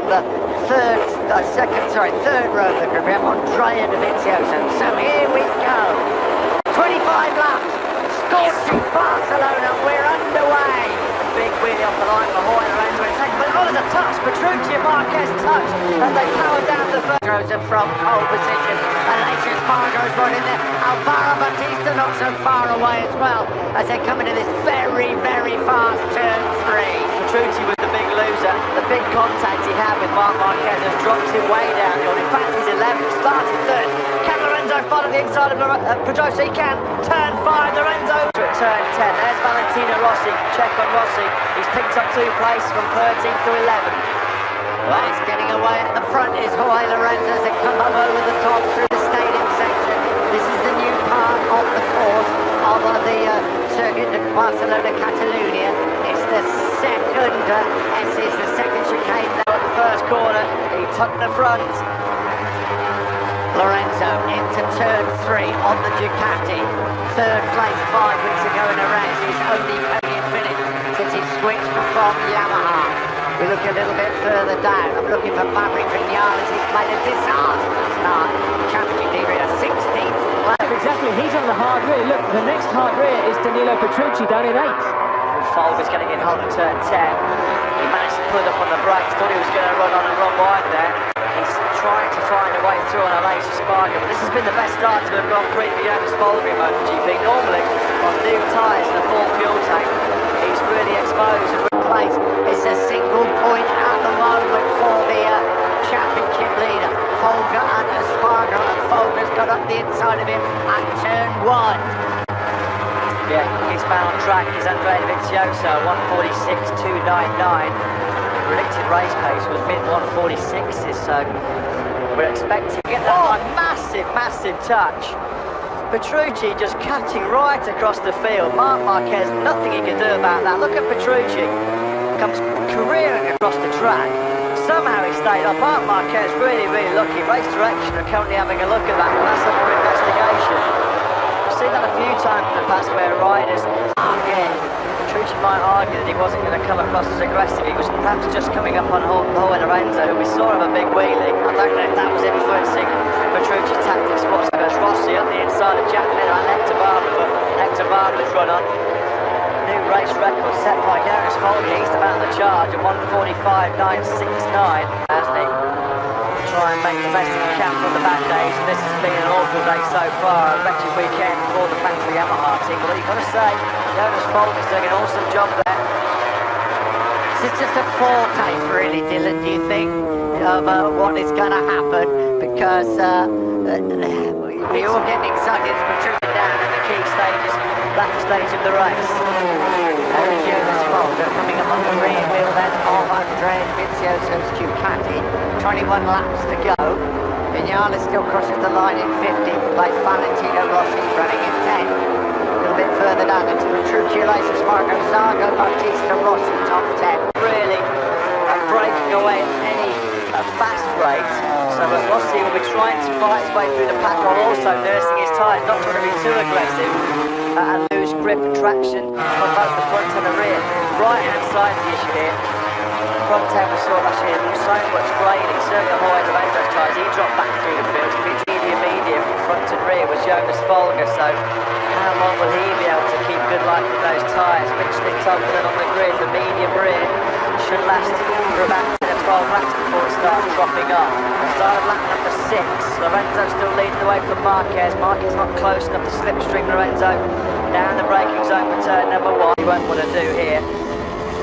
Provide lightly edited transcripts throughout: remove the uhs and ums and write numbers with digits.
the third row of the group. We have Andrea Dovizioso. So here we go. 25 laps. Scorching Barcelona. We're underway. Big wheelie off the line for Hoy Lorenzo in second. But there's a touch. Petrucci and Marquez touch as they power down the first rows from pole position. Alessio Spargo's right in there. Alvaro Bautista not so far away as well as they come into this very, very fast turn 3. Petrucci was the big loser. The big contact he had with Marc Marquez has dropped him way down. In fact, he's 11th, started third. Can Lorenzo follow the inside of Pedrosa? He can. Turn 5, Lorenzo to turn 10. There's Valentino Rossi. Check on Rossi. He's picked up 2 places from 13th to 11th. Well, he's getting away at the front is Hoy Lorenzo as they come up over the top through the stadium section. This is the new part of the course of the circuit of Barcelona Catalunya. It's the second the second chicane now at the first corner. He took the front. Lorenzo into turn 3 on the Ducati. Third place 5 weeks ago in a race. His only podium finish since he switched from Yamaha. We look a little bit further down. I'm looking for Maverick Vinales. He's made a disastrous start. Championship leader at 16th. Exactly, he's on the hard rear. Look, the next hard rear is Danilo Petrucci down in 8th. Folger's getting in hold of turn 10. He managed to pull up on the brakes. Thought he was going to run on and run wide there. He's trying to find a way through on Alessio Spargo, but this has been the best start to a Grand Prix for Jonas Folger in MotoGP. Normally, on new tyres and a full fuel tank, he's really exposed and replaced. It's a single point at the moment for the championship leader, Folger and Spargo, and Folger's got up the inside of him at turn 1. Yeah, he's back on track. He's Andrea Dovizioso, 1:46.299. Predicted race pace was mid 1:46s, so we're expecting to get that massive touch. Petrucci just cutting right across the field. Marc Marquez, nothing he can do about that. Look at Petrucci, comes careering across the track. Somehow he stayed up. Marc Marquez really lucky. Race direction are currently having a look at that, and that's under investigation. I've seen that a few times in the past where riders Petrucci might argue that he wasn't going to come across as aggressive. He was perhaps just coming up on Hoy Lorenzo, who we saw of a big wheelie. I don't know if that was influencing Petrucci's tactics whatsoever. Rossi on the inside of Jack Miller and Hector Barber, but Hector Barber's run on. New race record set by Jonas Folger. He's about the charge at 1:45.969, hasn't he? Try and make the best of the can from the bad days, and this has been an awful day so far. A wretched weekend for the factory Yamaha team, but you've got to say, Jonas Folger's doing an awesome job there. This is just a foretaste, really, Dylan, do you think, of what is going to happen? Because we're all getting excited as we're tripping down in the key stages, latter stage of the race. There is Jonas Folger coming up on the rear wheel then of Andrea Dovizioso's Ducati. 21 laps to go. Vinales still crosses the line in 15th place. Valentino Rossi running in 10th. A little bit further down, it's Petrucci, Alessio Spargo, Zargo, Bautista, Rossi, top 10. Really breaking away at any fast rate. So Rossi will be trying to fight his way through the pack while also nursing his tyres, not trying to be too aggressive and lose grip and traction on both the front and the rear. Right hand side is the issue here. Front end we saw last year, there was so much grading, certainly the Hoy Lorenzo's tyres. He dropped back through the field. Medium from front and rear was Jonas Folger, so how long will he be able to keep good life with those tyres? Michelin Toplan on the grid, the medium rear should last for about 10 or 12 laps before it starts dropping off. Start of lap number 6, Lorenzo still leading the way from Marquez. Marquez not close enough to slipstream Lorenzo down the braking zone for turn number 1. He won't want to do here.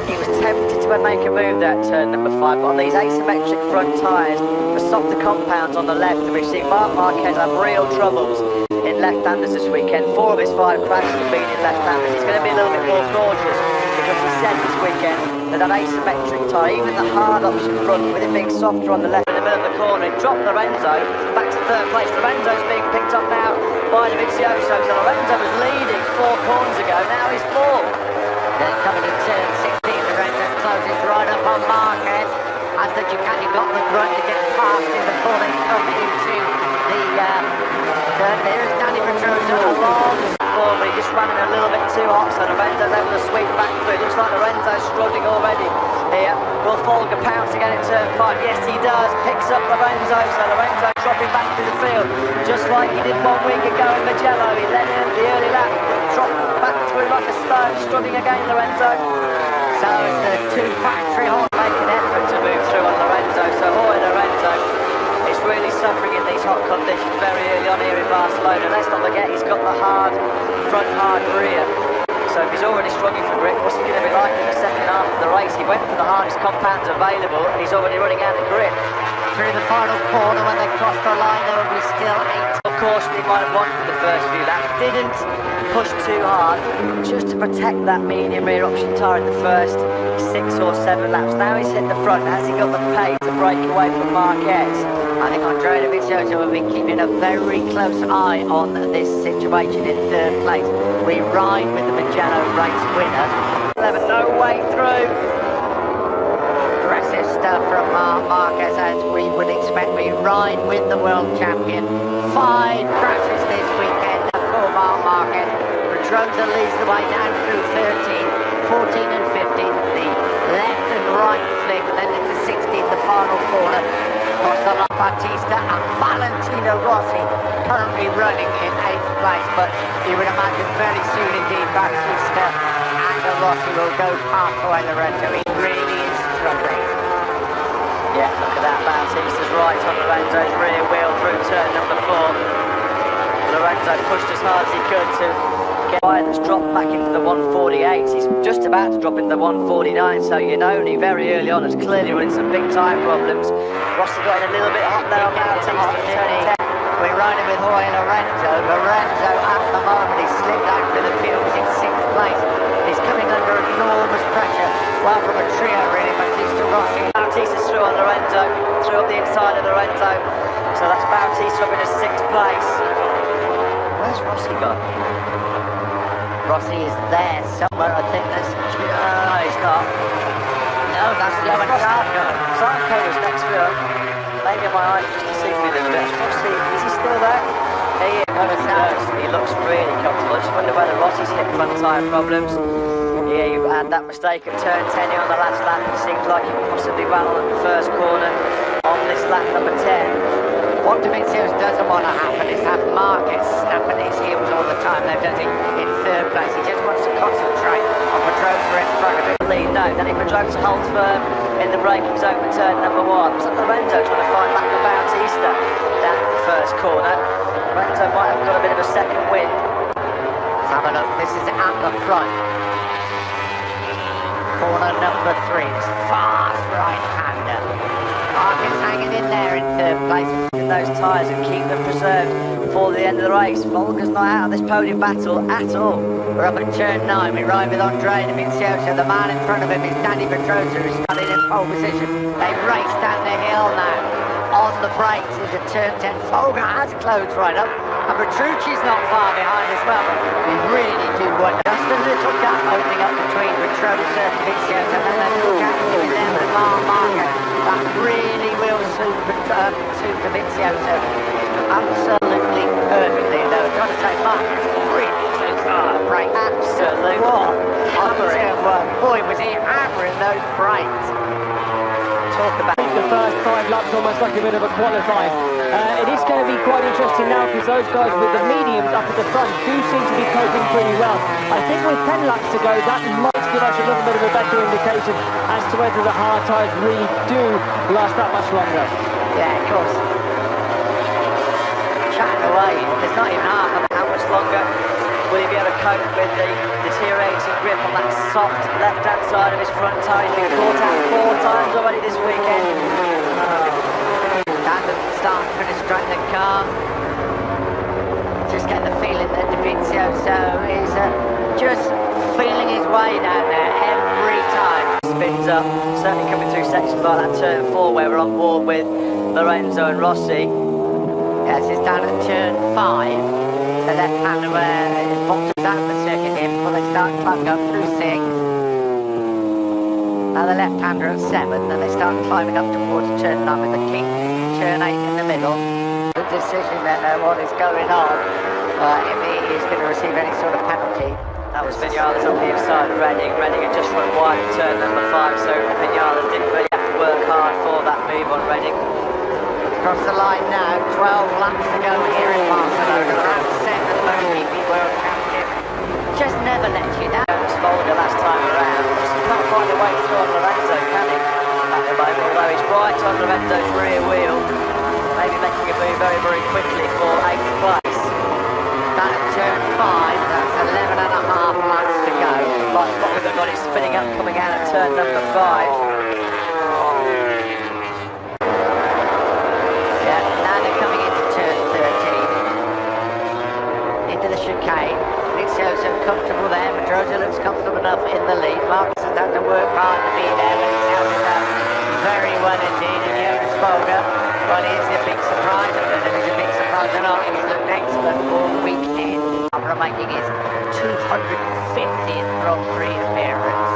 He was tempted to make a move that turn number 5, but on these asymmetric front tyres, the softer compounds on the left, and we've seen Marc Marquez have real troubles in left-handers this weekend. 4 of his 5 crashes have been in left-handers. He's going to be a little bit more cautious because he said this weekend that asymmetric tyre, even the hard option front, with it being softer on the left in the middle of the corner, it dropped Lorenzo back to 3rd place. Lorenzo's being picked up now by Dovizioso, so Lorenzo was leading 4 corners ago, now he's 4. Then coming in turn 16, Lorenzo closes right up on Marquez. as the Ducati got the grunt to get past him before they come into the there's Danny Pedrosa along. But he just ran in a little bit too hot, so Lorenzo's able to sweep back through. Looks like Lorenzo's struggling already here. Will Folger pounce again in turn 5? Yes, he does. Picks up Lorenzo, so Lorenzo dropping back through the field, just like he did 1 week ago in Magello. He led in the early lap, dropped back through like a stone, struggling again, Lorenzo. So it's the two factory horse Making an effort to move through on Lorenzo, so Lorenzo is really suffering in these hot conditions very early on here in Barcelona. Let's not forget he's got the front hard rear. So if he's already struggling for grip, what's he going to be like in the second half of the race? He went for the hardest compounds available and he's already running out of grip. through the final corner. When they crossed the line, there will be still 8. Of course, he might have won for the first few laps. Didn't push too hard, just to protect that medium rear option tyre in the first 6 or 7 laps. Now he's hit the front. Has he got the pace to break away from Marquez? I think Andrea Dovizioso will be keeping a very close eye on this situation in third place. We ride with the Magello race winner. No way through. Aggressive stuff from Marquez, as we would expect. We ride with the world champion. 5 crashes this weekend for Marquez. Pedrosa leads the way down through 13, 14 and 15. The left and right flick, then into 16, the final corner. Costa Batista and Valentino Rossi currently running in 8th place, but you would imagine very soon indeed Batista and Rossi will go past Lorenzo. He really is struggling. Yeah, look at that. Bautista's right on Lorenzo's rear wheel through turn number 4. Lorenzo pushed as hard as he could to get by. That's dropped back into the 148s. He's just about to drop into the 149, so Iannone very early on is clearly running some big tyre problems. Rossi got in a little bit hot there on Bautista in turn 10. We're riding with Lorenzo. Lorenzo at the moment, he's slipped out for the field. He's in 6th place. He's coming under enormous pressure. Well, from a trio really, Batista, Rossi. Bautista's through on Lorenzo, through up the inside of Lorenzo. So that's Bautista up in his 6th place. Where's Rossi gone? Rossi is there somewhere, I think there's... No, he's not. No, that's Lorenzo. Zarco was next to him. Maybe my eyes just deceived me a little bit. Rossi, is he still there? He looks really comfortable. I just wonder whether Rossi's hit front tyre problems. Yeah, you had that mistake at turn 10 here on the last lap. It seems like he possibly ran on at the first corner on this lap number 10. What Dovizioso doesn't want to happen is have Marquez snapping his heels all the time, though, does he? In 3rd place, he just wants to concentrate on Pedrosa in front of him. No, then he Pedrosa holds firm in the braking zone for turn number 1. Was that Lorenzo trying to find back the Bautista down at the first corner? Lorenzo might have got a bit of a second wind. Let's have a look. This is at the front. Corner number 3. This fast right-hander. Marquez hanging in there in 3rd place. In those tyres and keep them preserved for the end of the race. Folger's not out of this podium battle at all. We're up at turn 9. We ride with Andrea Dovizioso. The man in front of him is Danny Pedrosa, who's starting in pole position. They race down the hill now. On the brakes into turn 10. Folger has closed right up. And Petrucci's not far behind as well. But we really do wonder. Just a little gap opening up between Pedrosa and Dovizioso. And then a little gap between them and Marquez. That really will suit Dovizioso absolutely perfectly, though. I've got to say, Marquez really took the brake. Absolutely. What? Boy, was he hammering those brakes. Talk about the first 5 laps almost like a bit of a qualifying. It is going to be quite interesting now because those guys with the mediums up at the front do seem to be coping pretty well. I think with 10 laps to go, that might give us a little bit of a better indication as to whether the hard tyres really do last that much longer. Yeah, of course. Chatting away, there's not even half of how much longer will he be able to cope with the deteriorating grip on that soft left-hand side of his front tyre. He's been caught out 4 times already this weekend. Tandem start and finish straight in the car. Just get the feeling that Dovizioso is just feeling his way down there every time. Spins up, certainly coming through sections like that turn 4 where we're on board with Lorenzo and Rossi. Yes, it's down at turn 5. The left-hander where Bottas out the circuit in before they start to plug up through 6. Now the left-hander at 7th, and they start climbing up towards turn 9 with the king, turn 8 in the middle. The decision then what is going on, if he is going to receive any sort of penalty. That was Vinales on the inside of Redding. Redding had just run wide at turn number 5, so Vinales didn't really have to work hard for that move on Redding. Across the line now, 12 laps to go here in Barcelona. Around 7, the MotoGP World Champion. Just never let you down. Folger last time around. Just can't find a way through on Lorenzo, can he? At the moment, although he's right on Lorenzo's rear wheel. Maybe making a move very, very quickly for 8th place. Down at turn 5, that's 11 and a half laps to go. Like Folger got it spinning up coming out at turn number 5. The chicane. Vizioso comfortable there. Pedrosa looks comfortable enough in the lead. Marcus has had to work hard to be there, but he's held it up very well indeed. And Jonas Folger, well, he is a big surprise. I don't know if he's a big surprise or not. He's looked excellent all weekend after making his 250th Grand Prix appearance.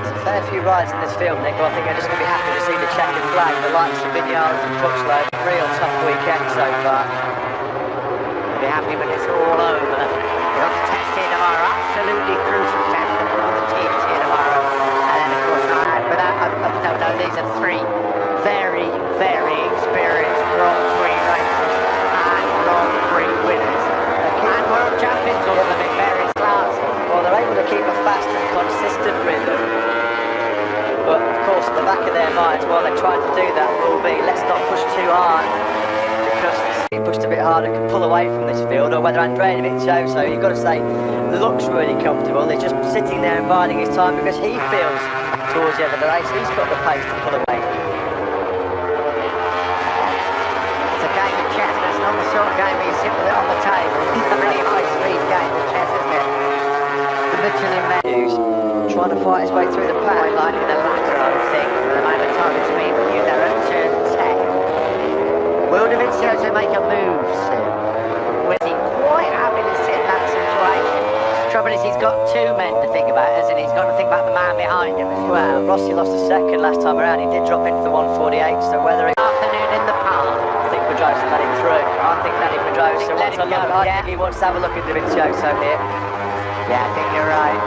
There's a fair few rides in this field, Nick, but I think I'm just going to be happy to see the checkered flag. The likes of Vinales and Crutchlow. Real tough weekend so far. Be happy when it's all over. We've got the test here tomorrow, absolutely crucial test for all the teams here tomorrow. And then of course, no, these are 3 very, very experienced Grand Prix racers and Grand Prix winners. And world champions, all of them in various classes. Well, they're able to keep a fast and consistent rhythm. But of course, in the back of their minds, while they're trying to do that, will be, let's not push too hard. Because he pushed a bit harder, can pull away from this field, or whether Andrea Dovizioso, you've got to say, looks really comfortable. They're just sitting there and biding his time because he feels towards the end of the race he's got the pace to pull away. It's a game of chess, but it's not the sort of game where you sit with it on the table. It's a really high-speed game of chess, isn't it? The Michelin menus Trying to fight his way through the pack. quite likely the latter, I would think, for the amount of time it's been with you. They're at turn 10. Will Dovizioso make a move soon? Was he quite happy to sit in that situation? Trouble is he's got 2 men to think about, hasn't he? He's got to think about the man behind him as well. Rossi lost a second last time around. He did drop into the 148, so whether it... Afternoon in the park. I think Pedrosa let him through. I think Danny Pedrosa Let wants him a look. go, I yeah. think he wants to have a look at Dovizioso here. Yeah, I think you're right.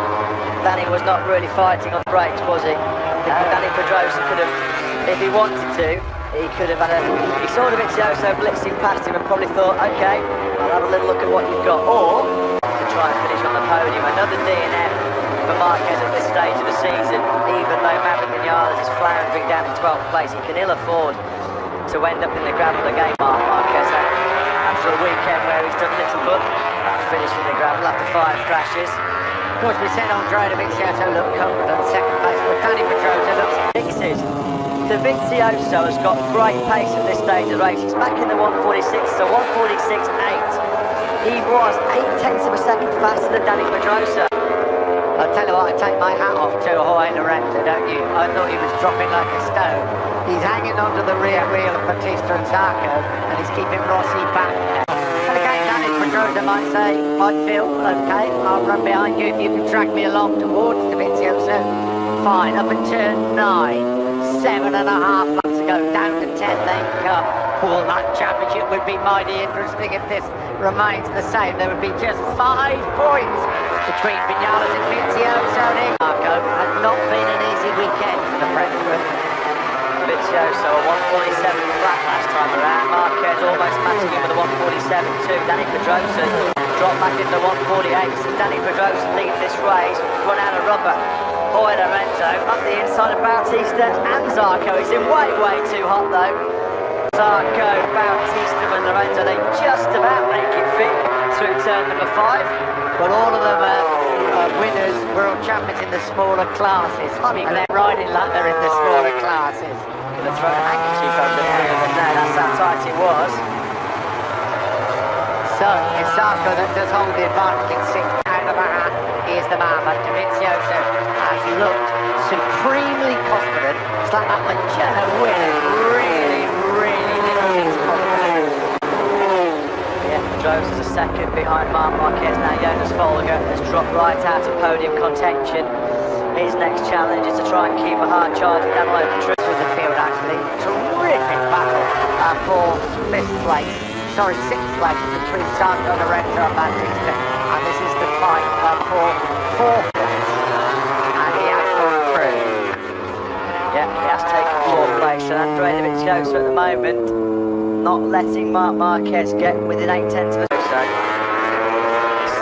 Danny was not really fighting on the brakes, was he? I think Danny Pedrosa could have, if he wanted to, he could have had a... He saw Dovizioso blitzing past him and probably thought, OK, I'll have a little look at what you've got. Or, to try and finish on the podium, another DNF for Marquez at this stage of the season. Even though Maverick Vinales is floundering down in 12th place, he can ill afford to end up in the gravel again, Marquez. After a weekend where he's done little but finishing the gravel after 5 crashes. Of course, we said Andrea Dovizioso looked confident, second place, but Danny Pedrosa looks... Fixes. Dovizioso has got great pace at this stage of the race. He's back in the 146, so 146.8. He was 0.8 of a second faster than Danny Pedrosa. I'll tell you what, I take my hat off to Jorge Lorenzo, don't you? I thought he was dropping like a stone. He's hanging onto the rear wheel of Batista and Zarco, and he's keeping Rossi back now. And again, Danny Pedrosa might say, I feel, okay, I'll run behind you if you can drag me along towards Dovizioso. Fine, up at turn 9. 7.5 laps to go, down to 10 they come. Well, that championship would be mighty interesting if this remains the same. There would be just 5 points between Vinales and Vizioso. Marco has not been an easy weekend for the Frenchman. Vizioso a 147 flat last time around. Marquez almost matching him with a 147 too. Danny Pedrosa dropped back into 148. So Danny Pedrosa leads this race, run out of rubber. Jorge Lorenzo up the inside of Bautista and Zarco. He's in way too hot though. Zarco, Bautista and Lorenzo, they just about make it fit through turn number 5. Well, all of them are winners, world champions in the smaller classes. And they're riding like they're in the smaller classes. Could have thrown a handkerchief over the three of them there, that's how tight it was. So, it's Zarco that does hold the advantage in 6th out of a hat. Here's the man, but Dovizioso has looked supremely confident. It's like that Magellan win really lifted his confidence. Yeah, Pedrosa's a second behind Marquez now. Jonas Folger has dropped right out of podium contention. his next challenge is to try and keep a hard charge down the through the field, actually. Terrific battle for 5th place. Sorry, 6th place between Santo Lorenzo and Battista. And this is the fight for 4th place. And he has gone through. Yeah, he has taken 4th place. And Andrea Dovizioso at the moment not letting Marc Marquez get within 8/10 of a so.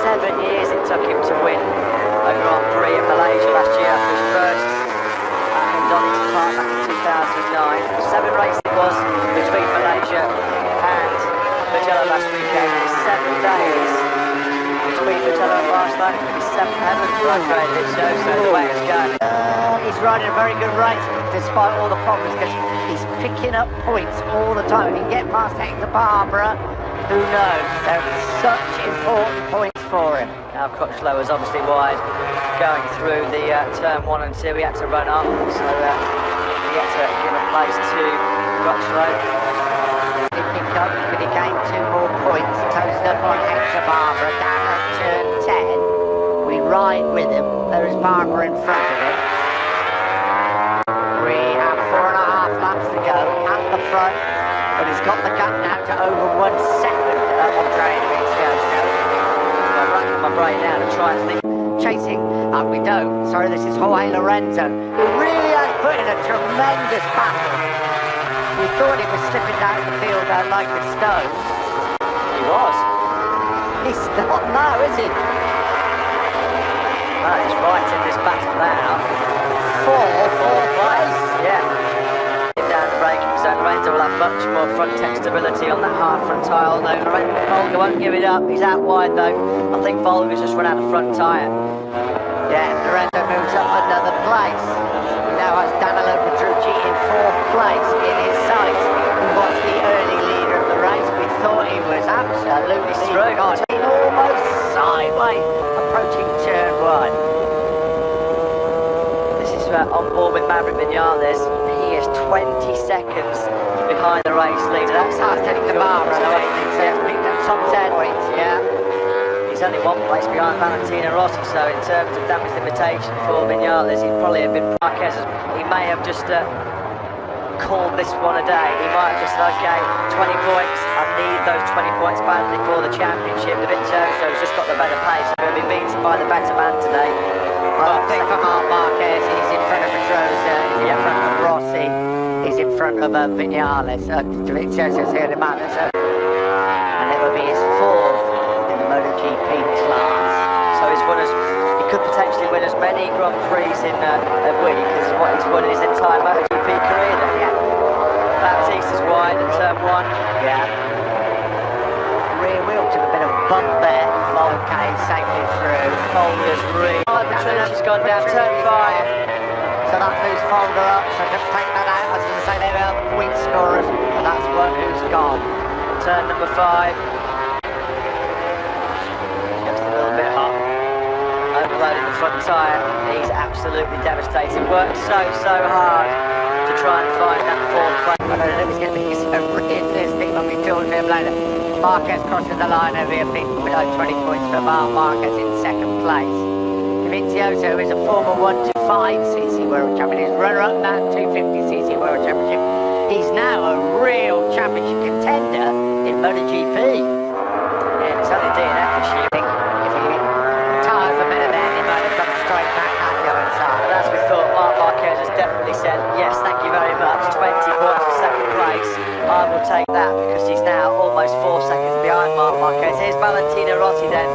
7 years it took him to win a Grand Prix in Malaysia last year after his first in Donington Park back in 2009. 7 races it was between Malaysia and Mugello last weekend. And it's 7 days between Mugello and Barcelona. It could be 7th heaven for Andrea Dovizioso the way it's going. He's riding a very good race despite all the problems because he's picking up points all the time. If he can get past Hector Barbara, who knows? They're such important points for him. Now Crutchlow was obviously wide going through the turn 1 and 2. He had to run up, so he had to give a place to Crutchlow. He picked up, but he gained 2 more points. Closed up on Hector Barbara down at turn 10. We ride with him. There is Barbara in front of him. We have 4.5 laps to go at the front, but he's got the gap now to over 1 second on Andrea Dovizioso. I'm racking my brain now to try and think. Chasing, we don't. Sorry, this is Jorge Lorenzo, who really has put in a tremendous battle. We thought he was slipping down the field like a stone. He was. He's not now, is he? No, he's right in this battle now. 4th place. Yeah. Down the braking zone, Lorenzo will have much more front tech stability on that hard front tyre. No, Volga won't give it up. He's out wide though. I think Volga's just run out of front tyre. Yeah, Lorenzo moves up another place. He now has Danilo Petrucci in 4th place in his sights, who was the early leader of the race. We thought he was absolutely gone. In almost sideways, approaching turn 1. On board with Maverick Vinales. He is 20 seconds behind the race leader. That's hard to the bar, top 10 points, yeah. He's only 1 place behind Valentino Rossi, so in terms of damage limitation for Vinales, he'd probably have been Marquez. He may have just called this one a day. He might have just said, okay, 20 points, I need those 20 points badly for the championship. Dovizioso's just got the better pace. He's going to be beaten by the better man today. Well, I think for Marc Marquez, he's in front of Pedrosa, he's in front of Rossi, he's in front of Vinales, Dovizioso's here in Manor, and it will be his 4th in the MotoGP class. So he could potentially win as many Grand Prix in a week as what he's won in his entire MotoGP career then. Yeah. Baptista's wide at turn 1. Yeah. Rear wheel took a bit of a bump there. Okay, safely through. Folger's really. She's gone down turn 5. So that moves Folger up. So just take that out. I was going to say they were point scorers, but that's one who's gone. Turn number 5. Just a little bit hot. Overloading the front tyre. He's absolutely devastated. Worked so hard to try and find that 4th place. I don't know if it's going to be so realistic when we talk to him later. Marquez crosses the line over here, below 20 points for Marc Marquez in 2nd place. Dovizioso is a former 125cc World Champion. He's runner-up now 250cc World Championship. He's now a real championship contender in MotoGP. Yeah, it's only DNF this year. If he tires a bit of that, he might have come straight back at the other side. And as we thought, Marc Marquez has definitely said, yes, thank you very much. 20 points for 2nd place. I will take that because he's now almost 4 seconds behind Marc Marquez. Here's Valentino Rossi then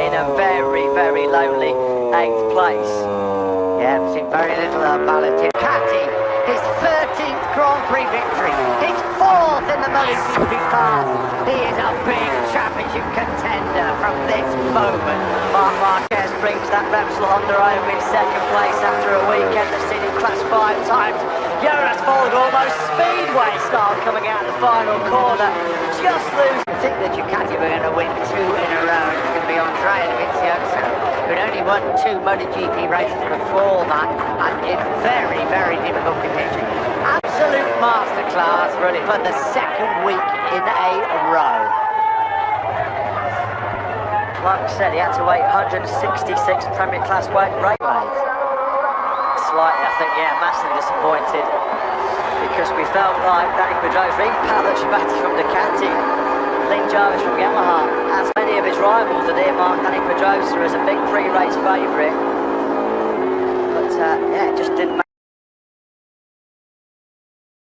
in a very lonely 8th place. Yeah, we've seen very little of Valentino. Catti, his 13th Grand Prix victory. His 4th in the MotoGP class. He is a big championship contender from this moment. Marc Marquez brings that Repsol Honda home in 2nd place after a weekend that's seen him class 5 times. Jonas Folger almost speedway style coming out of the final corner. Just losing. I think that Ducati were going to win 2 in a row. It's going to be Andrea Dovizioso, who'd only won 2 MotoGP races before that, and in very difficult conditions. Absolute masterclass, really, for the 2nd week in a row. Like I said, he had to wait 166 Premier Class weight race. slightly. I think, yeah, massively disappointed because we felt like Danny Pedrosa, even Paolo Ciabatti from Ducati, Lee Jarvis from Yamaha, as many of his rivals had earmarked Danny Pedrosa as a big pre-race favourite. But yeah, it just didn't